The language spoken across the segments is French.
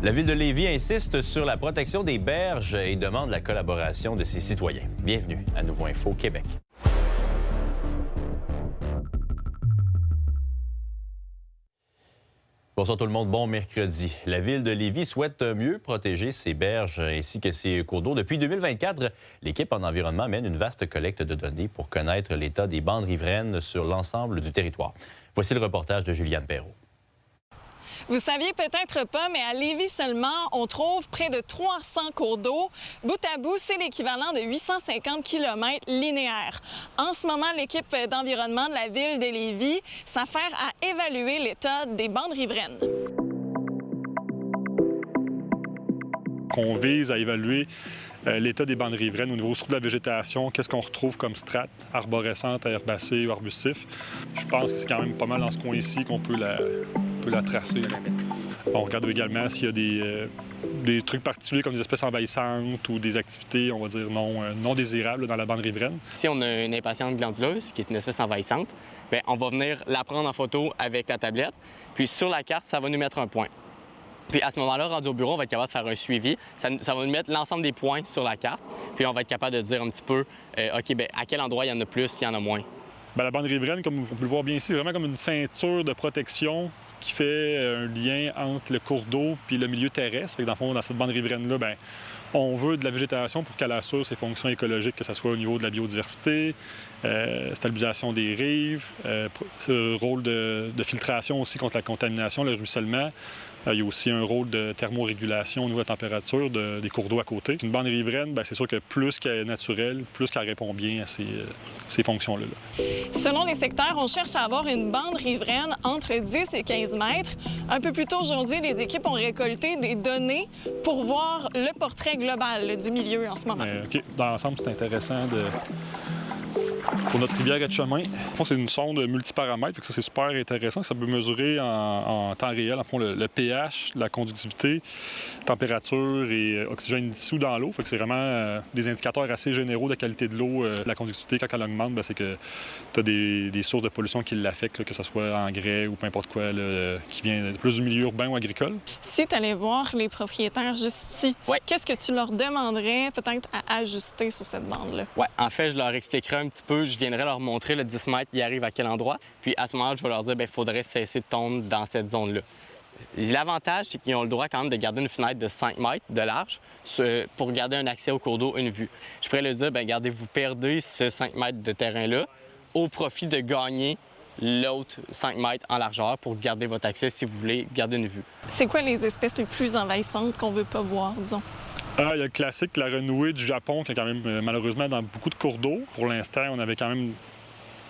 La ville de Lévis insiste sur la protection des berges et demande la collaboration de ses citoyens. Bienvenue à Nouveau Info Québec. Bonsoir tout le monde, bon mercredi. La ville de Lévis souhaite mieux protéger ses berges ainsi que ses cours d'eau. Depuis 2024, l'équipe en environnement mène une vaste collecte de données pour connaître l'état des bandes riveraines sur l'ensemble du territoire. Voici le reportage de Juliane Perrault. Vous saviez peut-être pas, mais à Lévis seulement, on trouve près de 300 cours d'eau. Bout à bout, c'est l'équivalent de 850 km linéaires. En ce moment, l'équipe d'environnement de la ville de Lévis s'affaire à évaluer l'état des bandes riveraines. On vise à évaluer l'état des bandes riveraines au niveau surtout de la végétation, qu'est-ce qu'on retrouve comme strates arborescentes, herbacées ou arbustifs. Je pense que c'est quand même pas mal dans ce coin ici qu'on peut la tracer. On regarde également s'il y a des trucs particuliers comme des espèces envahissantes ou des activités, on va dire, non désirables dans la bande riveraine. Si on a une impatiente glanduleuse, qui est une espèce envahissante, bien, on va venir la prendre en photo avec la tablette, puis sur la carte, ça va nous mettre un point. Puis à ce moment-là, rendu au bureau, on va être capable de faire un suivi. Ça va nous mettre l'ensemble des points sur la carte, puis on va être capable de dire un petit peu, OK, bien, à quel endroit il y en a plus, il y en a moins. Bien, la bande riveraine, comme on peut le voir bien ici, c'est vraiment comme une ceinture de protection qui fait un lien entre le cours d'eau puis le milieu terrestre. Fait que dans le fond, dans cette bande riveraine-là, bien, on veut de la végétation pour qu'elle assure ses fonctions écologiques, que ce soit au niveau de la biodiversité, stabilisation des rives, rôle de filtration aussi contre la contamination, le ruissellement. Il y a aussi un rôle de thermorégulation au niveau de la température des cours d'eau à côté. Une bande riveraine, bien, c'est sûr que plus qu'elle est naturelle, plus qu'elle répond bien à ces fonctions-là. Selon les secteurs, on cherche à avoir une bande riveraine entre 10 et 15 mètres. Un peu plus tôt aujourd'hui, les équipes ont récolté des données pour voir le portrait global du milieu en ce moment. OK. Dans l'ensemble, c'est intéressant pour notre rivière Etchemin. C'est une sonde multiparamètres, ça c'est super intéressant. Ça peut mesurer en temps réel, en fond, le pH, la conductivité, température et oxygène dissous dans l'eau. C'est vraiment des indicateurs assez généraux de la qualité de l'eau. La conductivité, quand elle augmente, c'est que tu as des sources de pollution qui l'affectent, que ce soit engrais ou peu importe quoi, qui vient plus du milieu urbain ou agricole. Si tu allais voir les propriétaires juste ici, qu'est-ce que tu leur demanderais peut-être à ajuster sur cette bande-là? Oui, en fait, je leur expliquerai un petit peu. Je viendrai leur montrer le 10 mètres, il arrive à quel endroit. Puis à ce moment-là, je vais leur dire qu'il faudrait cesser de tondre dans cette zone-là. L'avantage, c'est qu'ils ont le droit quand même de garder une fenêtre de 5 mètres de large pour garder un accès au cours d'eau, une vue. Je pourrais leur dire, bien, regardez, vous perdez ce 5 mètres de terrain-là au profit de gagner l'autre 5 mètres en largeur pour garder votre accès si vous voulez garder une vue. C'est quoi les espèces les plus envahissantes qu'on ne veut pas voir, disons? Il y a le classique, la renouée du Japon, qui est quand même malheureusement dans beaucoup de cours d'eau. Pour l'instant, on avait quand même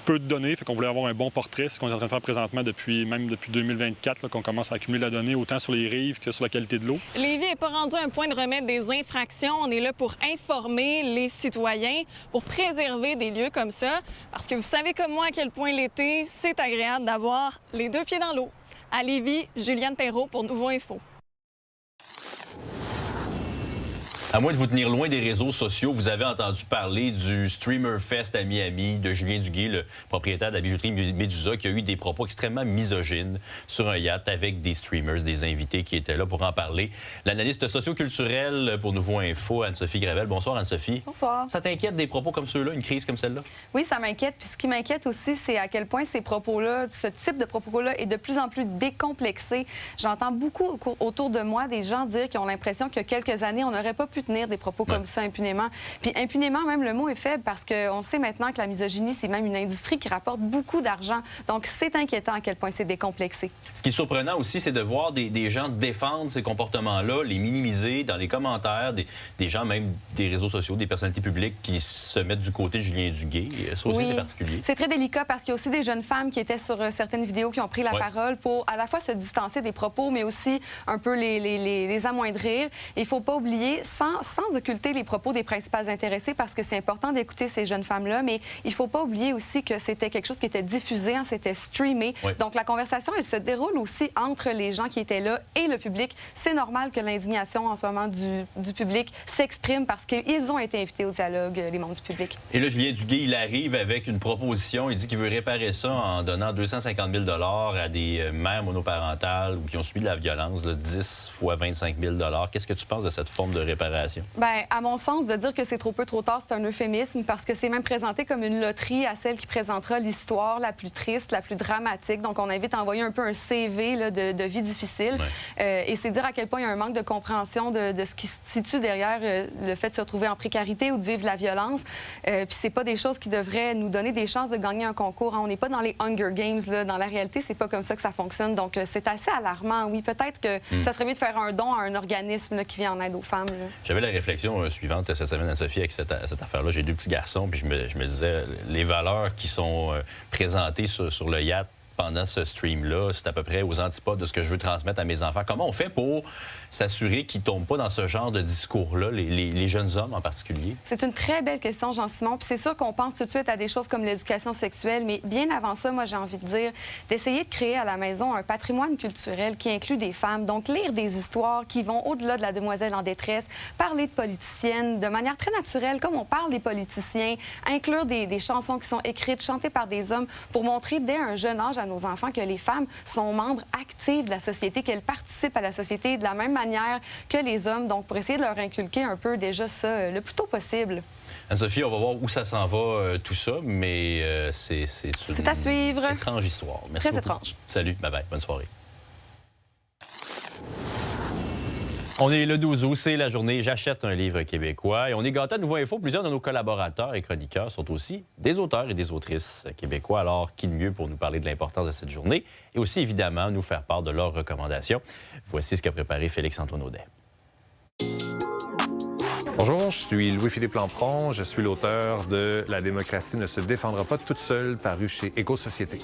peu de données, fait qu'on voulait avoir un bon portrait. C'est ce qu'on est en train de faire présentement depuis 2024, qu'on commence à accumuler la donnée autant sur les rives que sur la qualité de l'eau. Lévis n'est pas rendu à un point de remettre des infractions. On est là pour informer les citoyens, pour préserver des lieux comme ça. Parce que vous savez comme moi à quel point l'été, c'est agréable d'avoir les deux pieds dans l'eau. À Lévis, Juliane Perrault pour Nouveau Info. À moins de vous tenir loin des réseaux sociaux, vous avez entendu parler du Streamer Fest à Miami de Julien Duguay, le propriétaire de la bijouterie Médusa, qui a eu des propos extrêmement misogynes sur un yacht avec des streamers, des invités qui étaient là pour en parler. L'analyste socio-culturelle pour Nouveau Info, Anne-Sophie Gravel. Bonsoir, Anne-Sophie. Bonsoir. Ça t'inquiète des propos comme ceux-là, une crise comme celle-là? Oui, ça m'inquiète. Puis ce qui m'inquiète aussi, c'est à quel point ces propos-là, ce type de propos-là est de plus en plus décomplexé. J'entends beaucoup autour de moi des gens dire qu'ils ont l'impression qu'il y a quelques années, on n'aurait pas pu tenir des propos comme ça impunément. Puis impunément, même le mot est faible parce qu'on sait maintenant que la misogynie, c'est même une industrie qui rapporte beaucoup d'argent. Donc, c'est inquiétant à quel point c'est décomplexé. Ce qui est surprenant aussi, c'est de voir des gens défendre ces comportements-là, les minimiser dans les commentaires, des gens même des réseaux sociaux, des personnalités publiques qui se mettent du côté de Julien Duguay. Ça aussi, c'est particulier. C'est très délicat parce qu'il y a aussi des jeunes femmes qui étaient sur certaines vidéos qui ont pris la parole pour à la fois se distancer des propos, mais aussi un peu les amoindrir. Et il ne faut pas oublier, sans sans occulter les propos des principales intéressées, parce que c'est important d'écouter ces jeunes femmes-là, mais il ne faut pas oublier aussi que c'était quelque chose qui était diffusé, hein, c'était streamé. Oui. Donc, la conversation, elle se déroule aussi entre les gens qui étaient là et le public. C'est normal que l'indignation en ce moment du public s'exprime parce qu'ils ont été invités au dialogue, les membres du public. Et là, Julien Duguay, il arrive avec une proposition. Il dit qu'il veut réparer ça en donnant 250 000 à des mères monoparentales ou qui ont subi de la violence, là, 10 fois 25 000 Qu'est-ce que tu penses de cette forme de réparation? Bien, à mon sens, de dire que c'est trop peu, trop tard, c'est un euphémisme parce que c'est même présenté comme une loterie à celle qui présentera l'histoire la plus triste, la plus dramatique. Donc, on invite à envoyer un peu un CV là, de vie difficile. Ouais. Et c'est dire à quel point il y a un manque de compréhension de ce qui se situe derrière le fait de se retrouver en précarité ou de vivre la violence. Puis c'est pas des choses qui devraient nous donner des chances de gagner un concours. Hein. On n'est pas dans les Hunger Games. Là. Dans la réalité, c'est pas comme ça que ça fonctionne. Donc, c'est assez alarmant. Oui, peut-être que ça serait mieux de faire un don à un organisme là, qui vient en aide aux femmes. J'avais la réflexion suivante cette semaine à Sophie avec cette affaire-là. J'ai 2 petits garçons, puis je me disais, les valeurs qui sont présentées sur le yacht pendant ce stream-là, c'est à peu près aux antipodes de ce que je veux transmettre à mes enfants. Comment on fait pour s'assurer qu'ils ne tombent pas dans ce genre de discours-là, les jeunes hommes en particulier? C'est une très belle question, Jean-Simon. Puis c'est sûr qu'on pense tout de suite à des choses comme l'éducation sexuelle, mais bien avant ça, moi, j'ai envie de dire d'essayer de créer à la maison un patrimoine culturel qui inclut des femmes. Donc, lire des histoires qui vont au-delà de la demoiselle en détresse, parler de politiciennes de manière très naturelle, comme on parle des politiciens, inclure des chansons qui sont écrites, chantées par des hommes, pour montrer dès un jeune âge à nos enfants que les femmes sont membres actifs de la société, qu'elles participent à la société de la même manière que les hommes. Donc, pour essayer de leur inculquer un peu déjà ça le plus tôt possible. Anne-Sophie, on va voir où ça s'en va, tout ça, mais c'est à suivre. Une étrange histoire. Merci Très beaucoup. Étrange. Salut, bye-bye, bonne soirée. On est le 12 août, c'est la journée J'achète un livre québécois. Et on est gâtés à Nouveau Info. Plusieurs de nos collaborateurs et chroniqueurs sont aussi des auteurs et des autrices québécois. Alors, qui de mieux pour nous parler de l'importance de cette journée et aussi, évidemment, nous faire part de leurs recommandations. Voici ce qu'a préparé Félix-Antoine Audet. Bonjour, je suis Louis-Philippe Lampron. Je suis l'auteur de La démocratie ne se défendra pas toute seule, paru chez Éco-Société.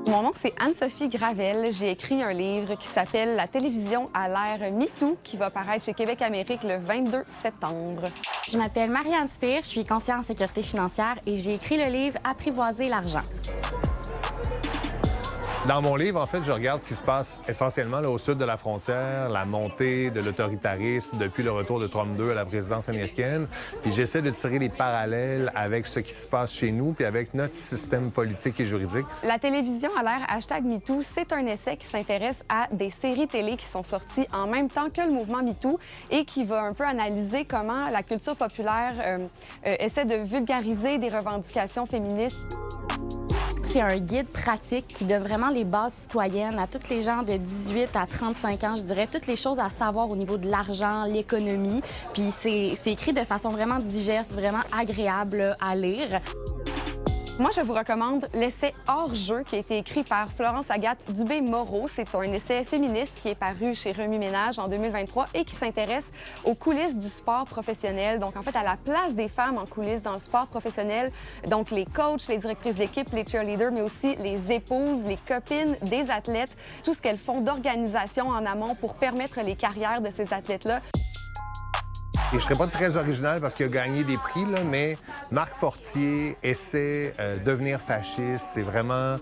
Mon nom, c'est Anne-Sophie Gravel. J'ai écrit un livre qui s'appelle La télévision à l'ère MeToo, qui va paraître chez Québec-Amérique le 22 septembre. Je m'appelle Marianne Spire, je suis conseillère en sécurité financière et j'ai écrit le livre Apprivoiser l'argent. Dans mon livre, en fait, je regarde ce qui se passe essentiellement là, au sud de la frontière, la montée de l'autoritarisme depuis le retour de Trump II à la présidence américaine. Puis j'essaie de tirer des parallèles avec ce qui se passe chez nous puis avec notre système politique et juridique. La télévision à l'ère #MeToo, c'est un essai qui s'intéresse à des séries télé qui sont sorties en même temps que le mouvement MeToo et qui va un peu analyser comment la culture populaire essaie de vulgariser des revendications féministes. C'est un guide pratique qui donne vraiment les bases citoyennes à tous les gens de 18 à 35 ans, je dirais, toutes les choses à savoir au niveau de l'argent, l'économie. Puis c'est écrit de façon vraiment digeste, vraiment agréable à lire. Moi, je vous recommande l'essai Hors-jeu qui a été écrit par Florence Agathe Dubé-Moreau. C'est un essai féministe qui est paru chez Remue-Ménage en 2023 et qui s'intéresse aux coulisses du sport professionnel. Donc, en fait, à la place des femmes en coulisses dans le sport professionnel. Donc, les coachs, les directrices d'équipe, les cheerleaders, mais aussi les épouses, les copines des athlètes, tout ce qu'elles font d'organisation en amont pour permettre les carrières de ces athlètes-là. Et je ne serais pas très original parce qu'il a gagné des prix, là, mais Marc Fortier essaie de devenir fasciste. C'est vraiment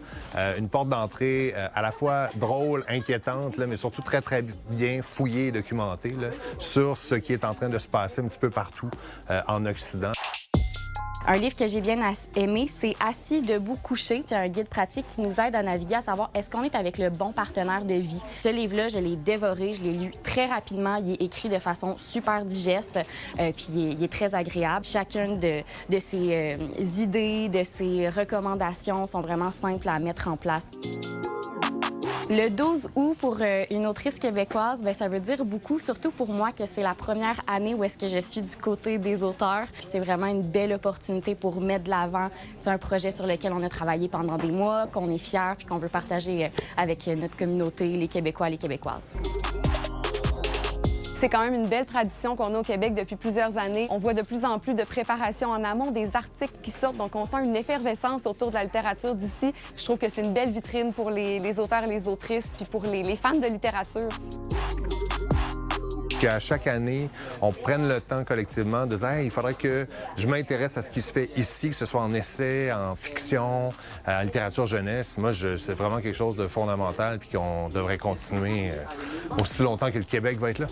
une porte d'entrée à la fois drôle, inquiétante, là, mais surtout très, très bien fouillée et documentée là, sur ce qui est en train de se passer un petit peu partout en Occident. Un livre que j'ai bien aimé, c'est Assis, debout, couché. C'est un guide pratique qui nous aide à naviguer, à savoir est-ce qu'on est avec le bon partenaire de vie. Ce livre-là, je l'ai dévoré, je l'ai lu très rapidement. Il est écrit de façon super digeste, puis il est très agréable. Chacune de ses idées, de ses recommandations sont vraiment simples à mettre en place. Le 12 août, pour une autrice québécoise, bien, ça veut dire beaucoup, surtout pour moi, que c'est la première année où est-ce que je suis du côté des auteurs. Puis c'est vraiment une belle opportunité pour mettre de l'avant. C'est un projet sur lequel on a travaillé pendant des mois, qu'on est fiers puis qu'on veut partager avec notre communauté, les Québécois et les Québécoises. C'est quand même une belle tradition qu'on a au Québec depuis plusieurs années. On voit de plus en plus de préparation en amont, des articles qui sortent, donc on sent une effervescence autour de la littérature d'ici. Je trouve que c'est une belle vitrine pour les auteurs et les autrices, puis pour les fans de littérature. qu'à chaque année, on prenne le temps collectivement de dire hey, il faudrait que je m'intéresse à ce qui se fait ici, que ce soit en essai, en fiction, en littérature jeunesse. Moi, c'est vraiment quelque chose de fondamental puis qu'on devrait continuer aussi longtemps que le Québec va être là.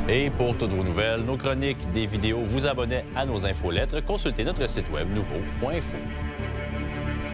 Et pour toutes vos nouvelles, nos chroniques, des vidéos, vous abonnez à nos infolettres, consultez notre site web nouveau.info.